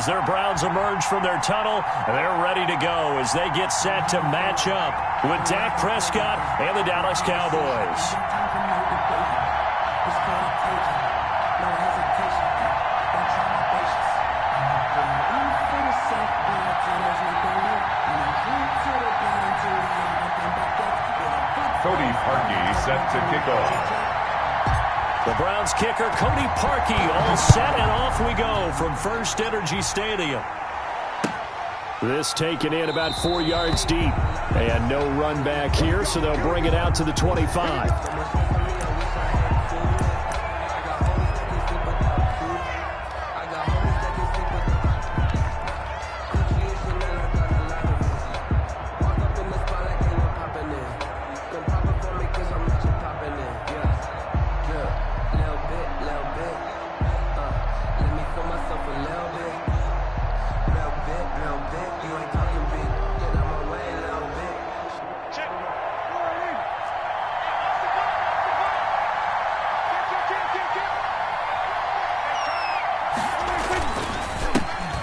their Browns emerge from their tunnel, they're ready to go as they get set to match up with Dak Prescott and the Dallas Cowboys. Cody Parkey set to kick off. The Browns kicker, Cody Parkey, all set, and off we go from First Energy Stadium. This taken in about 4 yards deep. And no run back here, so they'll bring it out to the 25.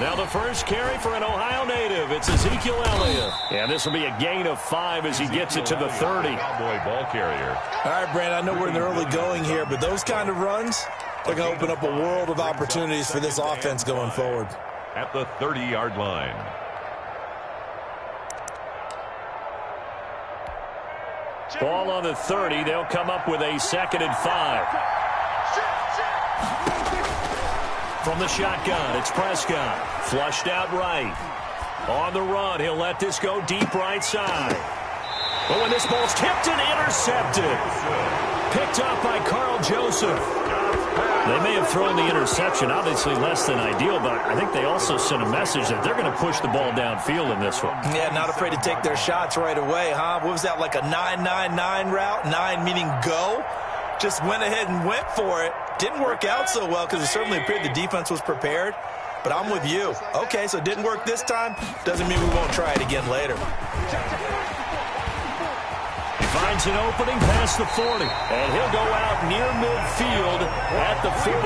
Now the first carry for an Ohio native. It's Ezekiel Elliott. And this will be a gain of 5 as he gets it to the 30. Cowboy ball carrier. All right, Brandon, I know we're in the early going here, but those kind of runs, they're going to open up a world of opportunities for this offense going forward. At the 30-yard line. Ball on the 30. They'll come up with a 2nd and 5. From the shotgun, it's Prescott. Flushed out right. On the run, he'll let this go deep right side. But when this ball's tipped and intercepted. Picked up by Carl Joseph. They may have thrown the interception, obviously less than ideal, but I think they also sent a message that they're going to push the ball downfield in this one. Yeah, not afraid to take their shots right away, huh? What was that, like a 9-9-9 route? 9 meaning go? Just went ahead and went for it. Didn't work out so well because it certainly appeared the defense was prepared. But I'm with you. Okay, so it didn't work this time. Doesn't mean we won't try it again later. He finds an opening past the 40. And he'll go out near midfield at the 49.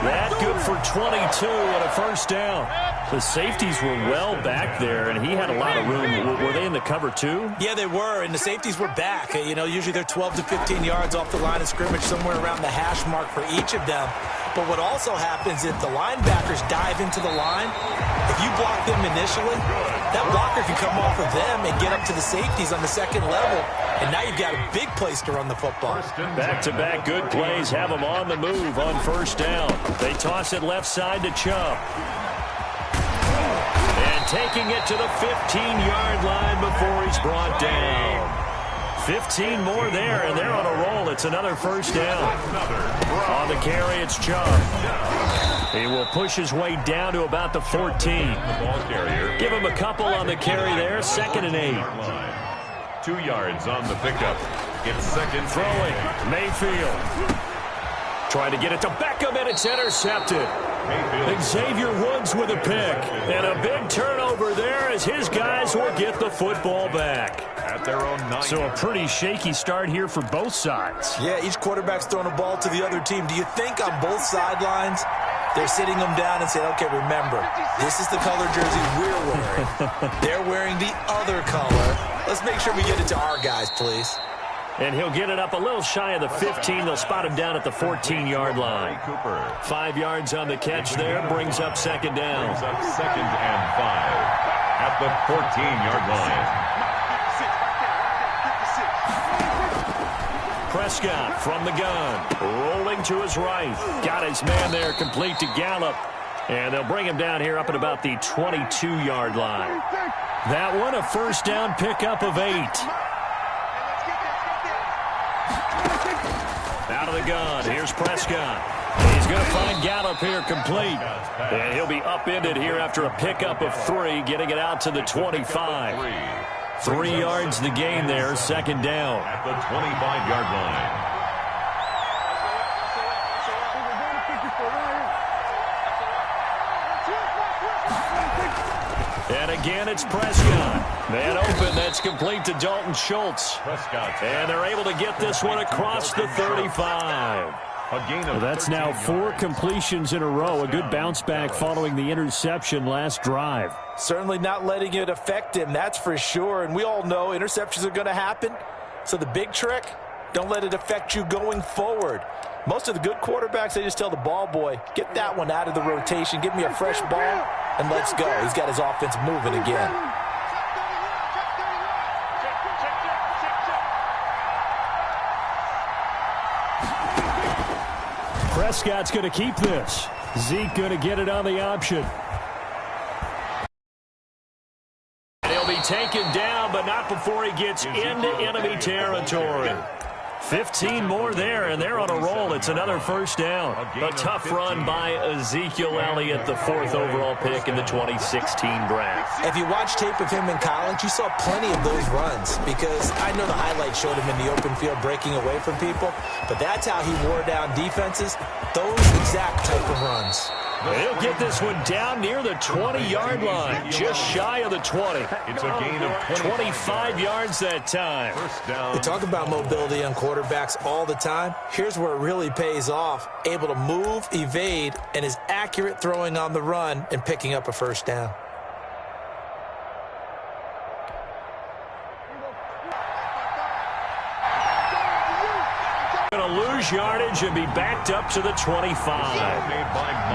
That good for 22 and a first down. The safeties were well back there, and he had a lot of room. Were they in the cover too? Yeah, they were, and the safeties were back. You know, usually they're 12 to 15 yards off the line of scrimmage, somewhere around the hash mark for each of them. But what also happens is the linebackers dive into the line. If you block them initially, that blocker can come off of them and get up to the safeties on the second level, and now you've got a big place to run the football. Back-to-back good plays have them on the move on first down. They toss it left side to Chubb. And taking it to the 15-yard line before he's brought down. 15 more there, and they're on a roll. It's another first down. On the carry, it's Chubb. He will push his way down to about the 14. Give him a couple on the carry there. 2nd and 8. 2 yards on the pickup. It's second. Throwing. Mayfield. Trying to get it to Beckham, and it's intercepted. Xavier Woods with a pick. And a big turnover there as his guys will get the football back. At their own 9. So a pretty shaky start here for both sides. Yeah, each quarterback's throwing a ball to the other team. Do you think on both sidelines they're sitting them down and saying, okay, remember, this is the color jersey we're wearing. They're wearing the other color. Let's make sure we get it to our guys, please. And he'll get it up a little shy of the 15. They'll spot him down at the 14-yard line. 5 yards on the catch there. Brings up 2nd down. Brings up 2nd and 5 at the 14-yard line. Prescott from the gun. Rolling to his right. Got his man there complete to Gallup. And they'll bring him down here up at about the 22-yard line. That one a first down pickup of 8. Out of the gun, here's Prescott. He's going to find Gallup here complete. And he'll be upended here after a pickup of 3, getting it out to the 25. 3 yards the gain there, 2nd down. At the 25-yard line. And again, it's Prescott. Man open, that's complete to Dalton Schultz. Prescott. And they're able to get this one across the 35. A gain of That's now 4 completions in a row. A good bounce back following the interception last drive. Certainly not letting it affect him, that's for sure. And we all know interceptions are going to happen. So the big trick, don't let it affect you going forward. Most of the good quarterbacks, they just tell the ball boy, get that one out of the rotation, give me a fresh ball, and let's go. He's got his offense moving again. Prescott's going to keep this. Zeke going to get it on the option. And he'll be taken down, but not before he gets into enemy territory. 15 more there, and they're on a roll. It's another first down. A tough run by Ezekiel Elliott, the 4th overall pick in the 2016 draft. If you watch tape of him in college, you saw plenty of those runs because I know the highlights showed him in the open field breaking away from people, but that's how he wore down defenses, those exact type of runs. He'll get this one down near the 20-yard line, just shy of the 20. It's a gain of 25 yards that time. First down. They talk about mobility on quarterbacks all the time. Here's where it really pays off. Able to move, evade, and is accurate throwing on the run and picking up a first down. Going to lose yardage and be backed up to the 25.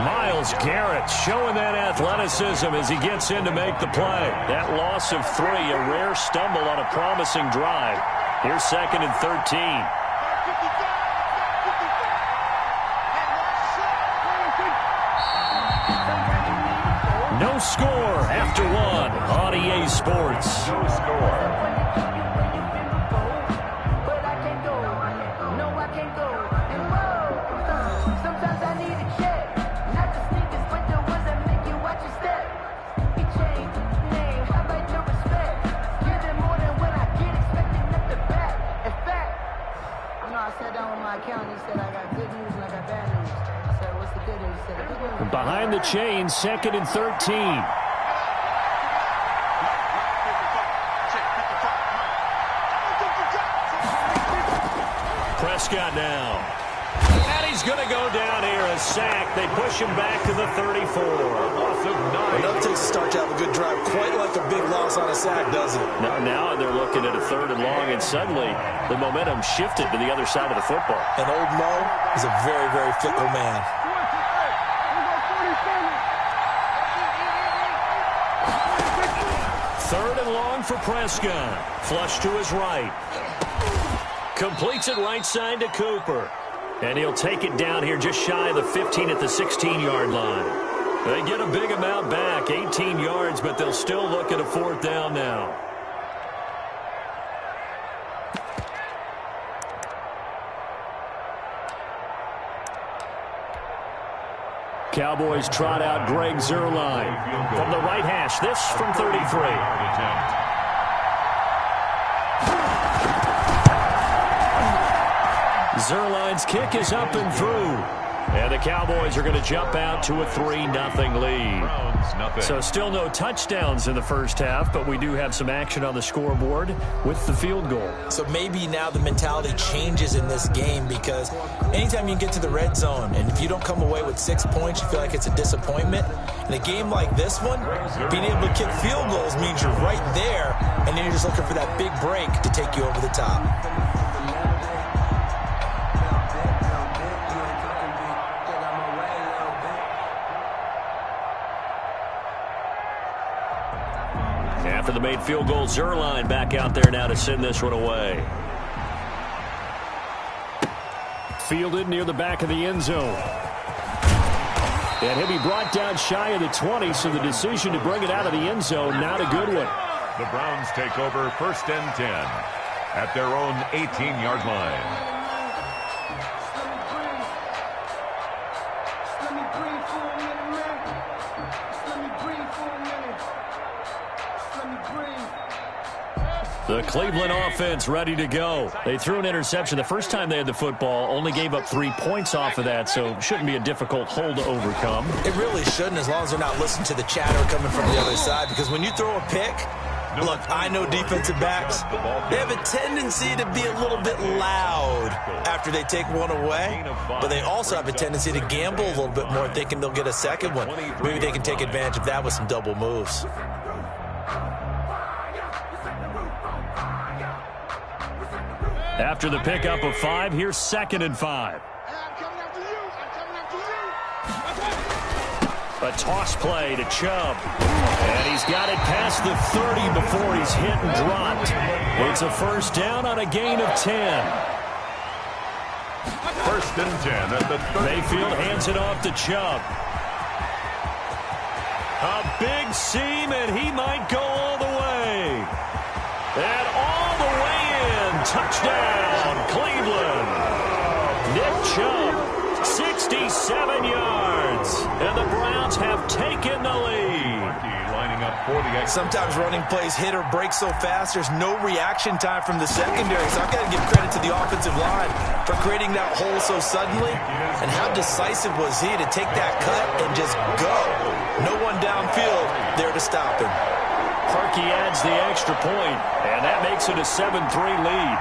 Myles Garrett showing that athleticism as he gets in to make the play. That loss of 3, a rare stumble on a promising drive. Here's 2nd and 13. No score after 1 on EA Sports. No score. Behind the chain, 2nd and 13. Prescott now. And he's going to go down here, a sack. They push him back to the 34. Loss of 9. Enough takes to start to have a good drive. Quite like a big loss on a sack, doesn't it? Now they're looking at a 3rd and long, and suddenly the momentum shifted to the other side of the football. And old Mo is a very, very fickle man. Third and long for Prescott. Flush to his right. Completes it right side to Cooper. And he'll take it down here just shy of the 15 at the 16-yard line. They get a big amount back, 18 yards, but they'll still look at a 4th down now. Cowboys trot out Greg Zuerlein from the right hash. This from 33. Zuerlein's kick is up and through. And the Cowboys are going to jump out to a 3-0 lead. So still no touchdowns in the first half, but we do have some action on the scoreboard with the field goal. So maybe now the mentality changes in this game because anytime you get to the red zone and if you don't come away with 6 points, you feel like it's a disappointment. In a game like this one, being able to kick field goals means you're right there, and then you're just looking for that big break to take you over the top. After the made field goal, Zuerlein back out there now to send this one away. Fielded near the back of the end zone. And he'll be brought down shy of the 20, so the decision to bring it out of the end zone, not a good one. The Browns take over 1st and 10 at their own 18-yard line. The Cleveland offense ready to go. They threw an interception the first time they had the football, only gave up 3 points off of that, so shouldn't be a difficult hole to overcome. It really shouldn't, as long as they're not listening to the chatter coming from the other side, because when you throw a pick, Look, I know defensive backs, they have a tendency to be a little bit loud after they take one away, but they also have a tendency to gamble a little bit more, thinking they'll get a second one. Maybe they can take advantage of that with some double moves. After the pickup of 5, here's 2nd and 5. A toss play to Chubb. And he's got it past the 30 before he's hit and dropped. It's a first down on a gain of 10. 1st and 10 at the 30. Mayfield hands it off to Chubb. A big seam, and he might go all the way. And all the way in. Touchdown, Cleveland. Nick Chubb, 67 yards. And the Browns have taken the lead. Lining up for the Sometimes running plays hit or break so fast, there's no reaction time from the secondary. So I've got to give credit to the offensive line for creating that hole so suddenly. And how decisive was he to take that cut and just go? No one downfield there to stop him. Parkey adds the extra point, and that makes it a 7-3 lead.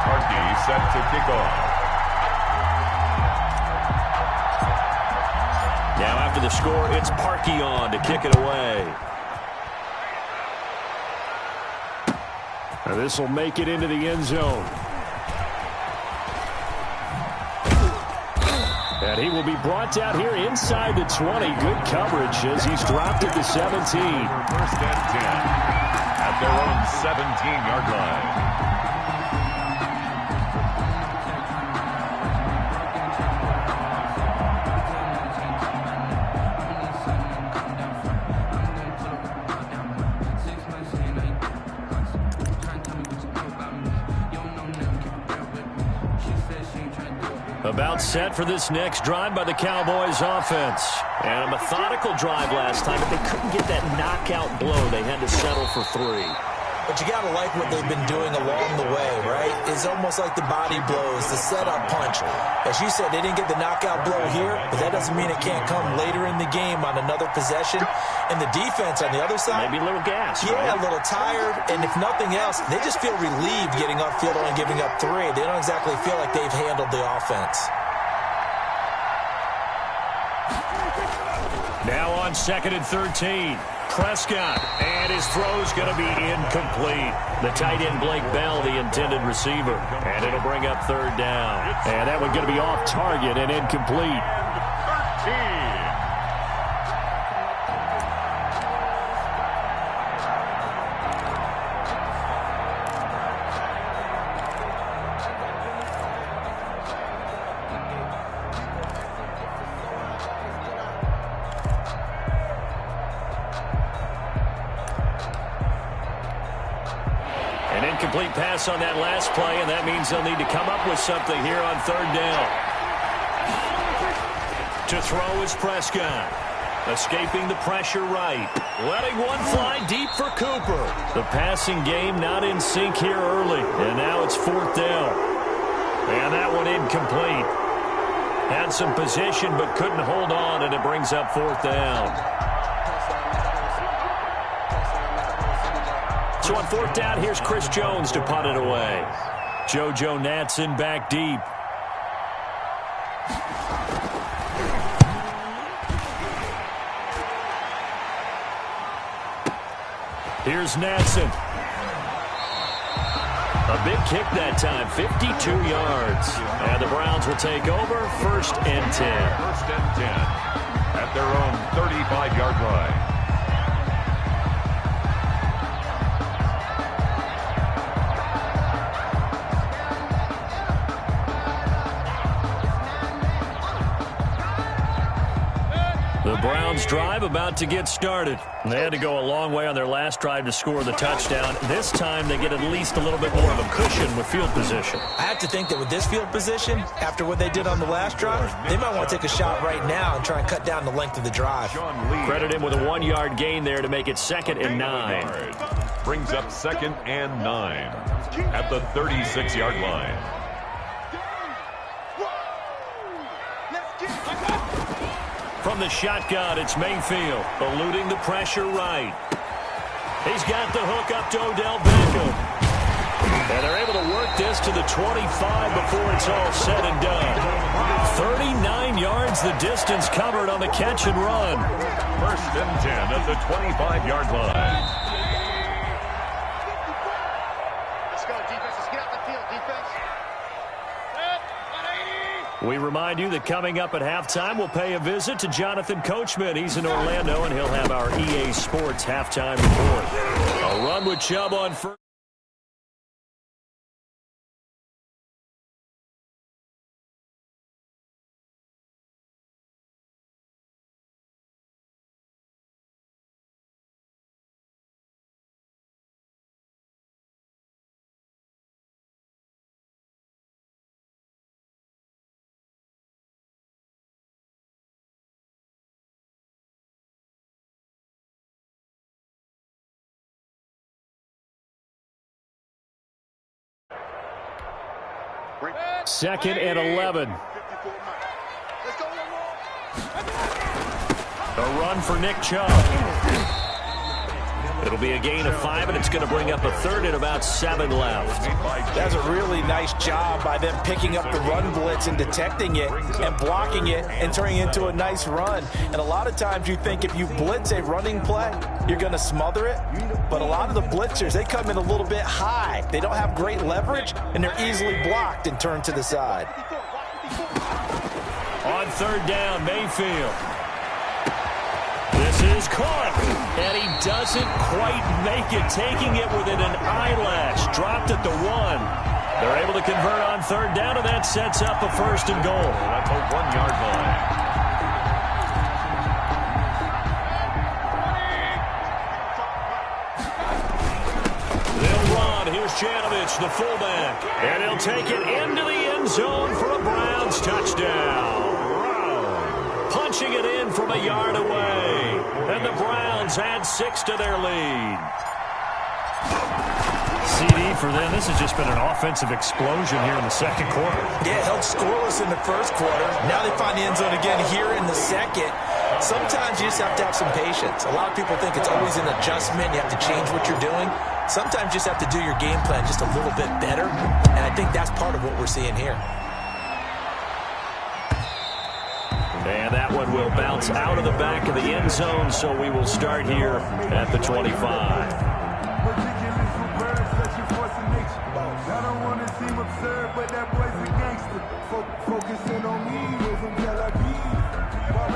Parkey set to kick off. Now after the score, it's Parkey on to kick it away. Now this will make it into the end zone. And he will be brought down here inside the 20. Good coverage as he's dropped at the 17. 1st and 10 at their own 17-yard line. About set for this next drive by the Cowboys offense. And a methodical drive last time, but they couldn't get that knockout blow. They had to settle for 3. But you got to like what they've been doing along the way, right? It's almost like the body blows, the setup punch. As you said, they didn't get the knockout blow here, but that doesn't mean it can't come later in the game on another possession. And the defense on the other side, maybe a little gas. Yeah, right? A little tired. And if nothing else, they just feel relieved getting upfield and giving up 3. They don't exactly feel like they've handled the offense. Now on 2nd and 13. Prescott, and his throw's going to be incomplete. The tight end, Blake Bell, the intended receiver. And it'll bring up 3rd down. And that one going to be off target and incomplete. 13. Incomplete pass on that last play, and that means they'll need to come up with something here on 3rd down. To throw is Prescott. Escaping the pressure right. Letting one fly deep for Cooper. The passing game not in sync here early, and now it's 4th down. And that one incomplete. Had some position but couldn't hold on, and it brings up 4th down. So on 4th down, here's Chris Jones to punt it away. JoJo Natson back deep. Here's Natson. A big kick that time, 52 yards. And the Browns will take over 1st and 10. 1st and 10 at their own 35-yard line. The Browns drive about to get started. They had to go a long way on their last drive to score the touchdown. This time they get at least a little bit more of a cushion with field position. I have to think that with this field position, after what they did on the last drive, they might want to take a shot right now and try and cut down the length of the drive. Credit him with a 1-yard gain there to make it 2nd and 9. Brings up 2nd and 9 at the 36-yard line. From the shotgun, it's Mayfield, eluding the pressure right. He's got the hook up to Odell Beckham. And they're able to work this to the 25 before it's all said and done. 39 yards the distance covered on the catch and run. First and 10 at the 25-yard line. Let's go, defense. Let's get out the field, defense. We remind you that coming up at halftime, we'll pay a visit to Jonathan Coachman. He's in Orlando, and he'll have our EA Sports halftime report. A run with Chubb on first. Second and 11. A run for Nick Chubb. It'll be a gain of 5, and it's going to bring up a third and about 7 left. That's a really nice job by them picking up the run blitz and detecting it and blocking it and turning it into a nice run. And a lot of times you think if you blitz a running play, you're going to smother it. But a lot of the blitzers, they come in a little bit high. They don't have great leverage, and they're easily blocked and turned to the side. On third down, Mayfield. This is caught, and he doesn't quite make it, taking it within an eyelash. Dropped at the 1. They're able to convert on third down, and that sets up a first and goal. That's a 1-yard line. They'll run. Here's Janovich, the fullback, and he'll take it into the end zone for a Browns touchdown. Punching it in from a yard away. And the Browns add 6 to their lead. CD for them. This has just been an offensive explosion here in the second quarter. Yeah, held scoreless in the first quarter. Now they find the end zone again here in the second. Sometimes you just have to have some patience. A lot of people think it's always an adjustment. You have to change what you're doing. Sometimes you just have to do your game plan just a little bit better. And I think that's part of what we're seeing here. And that one will bounce out of the back of the end zone, so we will start here at the 25.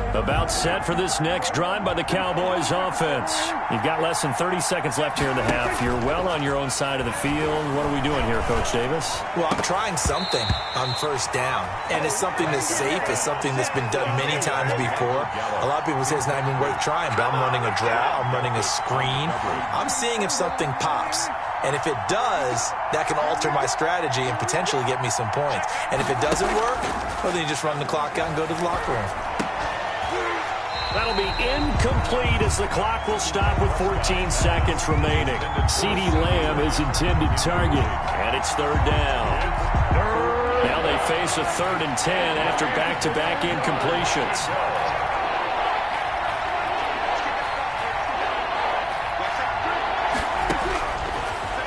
About set for this next drive by the Cowboys offense. You've got less than 30 seconds left here in the half. You're well on your own side of the field. What are we doing here, Coach Davis? Well, I'm trying something on first down, and it's something that's safe. It's something that's been done many times before. A lot of people say it's not even worth trying, but I'm running a draw. I'm running a screen. I'm seeing if something pops. And if it does, that can alter my strategy and potentially get me some points. And if it doesn't work, well, then you just run the clock out and go to the locker room. That'll be incomplete as the clock will stop with 14 seconds remaining. CeeDee Lamb is intended target, and it's third down. Now they face a 3rd and 10 after back-to-back incompletions.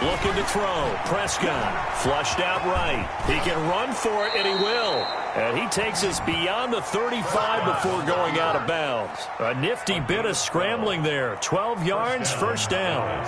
Looking to throw. Prescott flushed out right. He can run for it, and he will. And he takes us beyond the 35 before going out of bounds. A nifty bit of scrambling there. 12 yards, first down.